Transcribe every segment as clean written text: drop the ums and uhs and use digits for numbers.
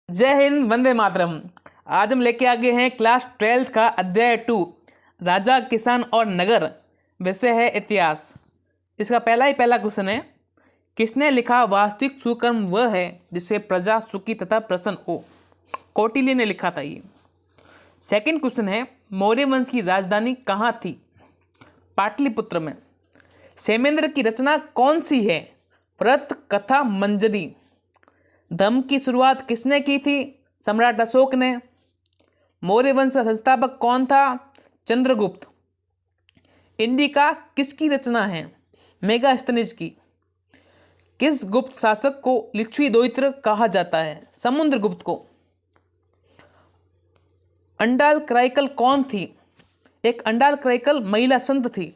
जय हिंद, वंदे मातरम। आज हम लेके आ गए हैं क्लास 12th का अध्याय 2 राजा, किसान और नगर। विषय है इतिहास। इसका पहला क्वेश्चन है, किसने लिखा वास्तविक सुकर्म वह है जिससे प्रजा सुखी तथा प्रसन्न हो। कौटिल्य ने लिखा था ये। सेकंड क्वेश्चन है, मौर्य वंश की राजधानी कहाँ थी। पाटलिपुत्र में। क्षेमेंद्र की रचना कौन सी है। व्रत, कथा, मंजरी। धर्म की शुरुआत किसने की थी। सम्राट अशोक ने। मौर्य वंश का संस्थापक कौन था। चंद्रगुप्त। इंडिका किसकी रचना है। मेगास्थनीज की। किस गुप्त शासक को लिच्छवी दोहित्र कहा जाता है। समुद्रगुप्त को। अंडाल क्राइकल कौन थी। एक अंडाल क्राइकल महिला संत थी।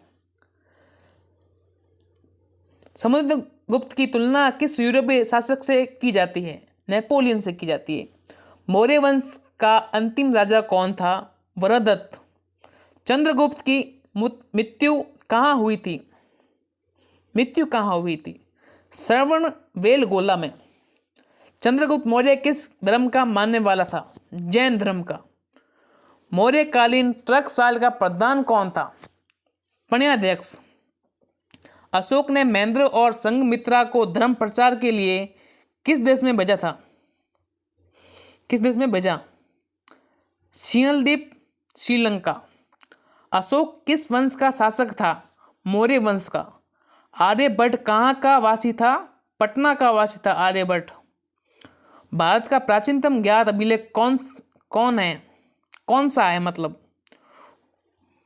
समुद्रगुप्त की तुलना किस यूरोपीय शासक से की जाती है। नेपोलियन से की जाती है। मौर्य वंश का अंतिम राजा कौन था। वरदत्त। चंद्रगुप्त की मृत्यु कहाँ हुई थी। श्रवण बेलगोला में। चंद्रगुप्त मौर्य किस धर्म का मानने वाला था। जैन धर्म का। मौर्यकालीन टंकसाल का प्रधान कौन था। पण्याध्यक्ष। अशोक ने महेंद्र और संघमित्रा को धर्म प्रचार के लिए किस देश में भेजा। सिंहलदीप, श्रीलंका। अशोक किस वंश का शासक था। मौर्य वंश का। आर्यभट्ट कहाँ का वासी था। पटना का वासी था आर्यभट्ट। भारत का प्राचीनतम ज्ञात अभिलेख कौन सा है मतलब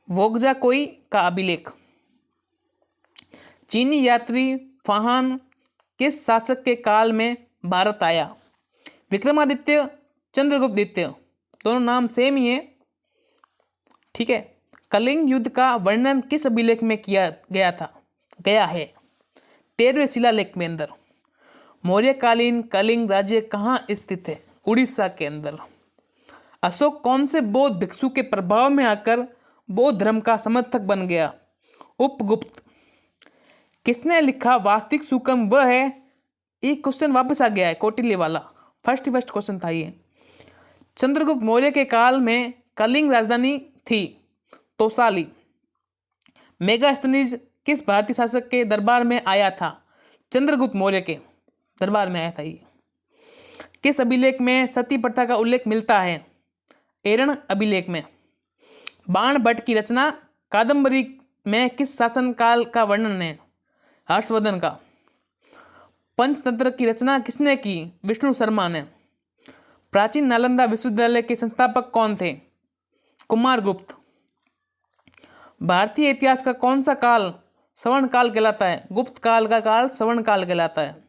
वोग्जाकोई का अभिलेख। चीनी यात्री फाहान किस शासक के काल में भारत आया। विक्रमादित्य, चंद्रगुप्त द्वितीय। दोनों नाम सेम ही है, ठीक है। कलिंग युद्ध का वर्णन किस अभिलेख में किया गया है। 13वें शिलालेख में अंदर। मौर्यकालीन कलिंग राज्य कहाँ स्थित है। उड़ीसा के अंदर। अशोक कौन से बौद्ध भिक्षु के प्रभाव में आकर बौद्ध धर्म का समर्थक बन गया। उपगुप्त। किसने लिखा वास्तविक सुकर्म वह है। एक क्वेश्चन वापस आ गया है, कौटिल्य वाला। फर्स्ट क्वेश्चन था ये। चंद्रगुप्त मौर्य के काल में कलिंग राजधानी थी तोसाली। मेगास्थनीज किस भारतीय शासक के दरबार में आया था। चंद्रगुप्त मौर्य के दरबार में आया था ये। किस अभिलेख में सती प्रथा का उल्लेख मिलता है। एरण अभिलेख में। बाण भट्ट की रचना कादम्बरी में किस शासनकाल का वर्णन है। हर्षवर्धन का। पंचतंत्र की रचना किसने की। विष्णु शर्मा ने। प्राचीन नालंदा विश्वविद्यालय के संस्थापक कौन थे। कुमारगुप्त। भारतीय इतिहास का कौन सा काल स्वर्ण काल कहलाता है। गुप्त काल का काल स्वर्ण काल कहलाता है।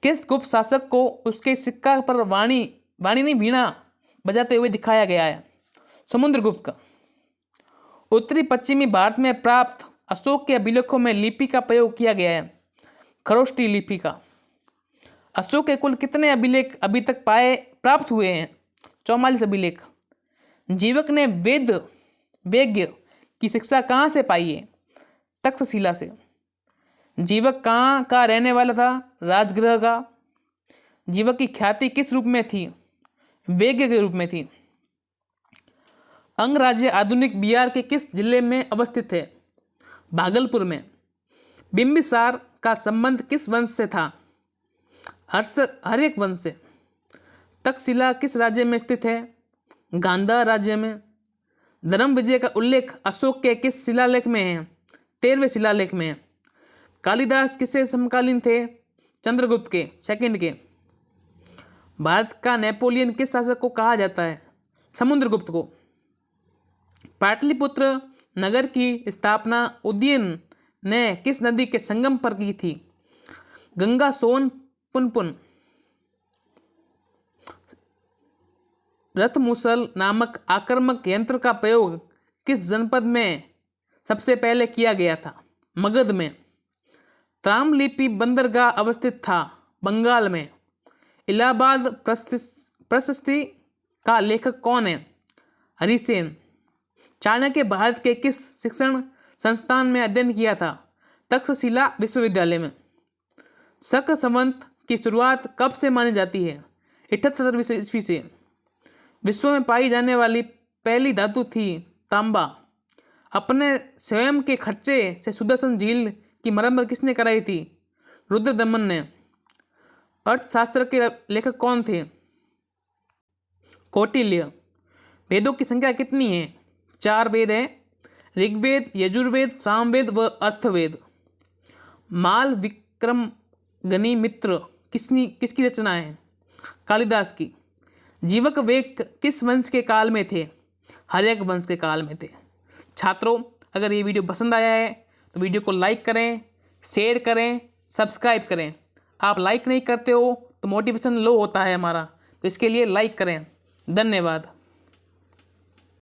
किस गुप्त शासक को उसके सिक्का पर वीणा बजाते हुए दिखाया गया है। समुद्रगुप्त का। उत्तरी पश्चिमी भारत में प्राप्त अशोक के अभिलेखों में लिपि का प्रयोग किया गया है। खरोष्टी लिपि का। अशोक के कुल कितने अभिलेख अभी तक प्राप्त हुए हैं। 44 अभिलेख। जीवक ने वेद्य की शिक्षा कहाँ से पाई है। तक्षशिला से। जीवक कहाँ का रहने वाला था। राजगृह का। जीवक की ख्याति किस रूप में थी। वेद्य के रूप में थी। अंग राज्य आधुनिक बिहार के किस जिले में अवस्थित है। भागलपुर में। बिंबिसार का संबंध किस वंश से था। हर्यक वंश से। तक्षशिला किस राज्य में स्थित है। गांधार राज्य में। धर्म विजय का उल्लेख अशोक के किस शिलालेख में है। 13वें शिलालेख में है। कालिदास किससे समकालीन थे। चंद्रगुप्त के सेकंड के। भारत का नेपोलियन किस शासक को कहा जाता है। समुद्रगुप्त को। पाटलिपुत्र नगर की स्थापना उदयन ने किस नदी के संगम पर की थी। गंगा, सोन, पुनपुन। रथमुसल नामक आक्रामक यंत्र का प्रयोग किस जनपद में सबसे पहले किया गया था। मगध में। त्रामलिपि बंदरगाह अवस्थित था बंगाल में। इलाहाबाद प्रशस्ति का लेखक कौन है। हरिसेन। चाणक्य भारत के किस शिक्षण संस्थान में अध्ययन किया था। तक्षशिला विश्वविद्यालय में। शक संवत की शुरुआत कब से मानी जाती है। 78 ईस्वी से। विश्व में पाई जाने वाली पहली धातु थी तांबा। अपने स्वयं के खर्चे से सुदर्शन झील की मरम्मत किसने कराई थी? रुद्रदमन ने। अर्थशास्त्र के लेखक कौन थे? कौटिल्य। वेदों की संख्या कितनी है? 4 वेद हैं, ऋग्वेद, यजुर्वेद, सामवेद व अर्थवेद। माल विक्रम गनी मित्र किसकी रचना है? कालिदास की। जीवक वे किस वंश के काल में थे? हर्यक वंश के काल में थे। छात्रों, अगर ये वीडियो पसंद आया है तो वीडियो को लाइक करें, शेयर करें, सब्सक्राइब करें। आप लाइक नहीं करते हो तो मोटिवेशन लो होता है हमारा, तो इसके लिए लाइक करें। धन्यवाद।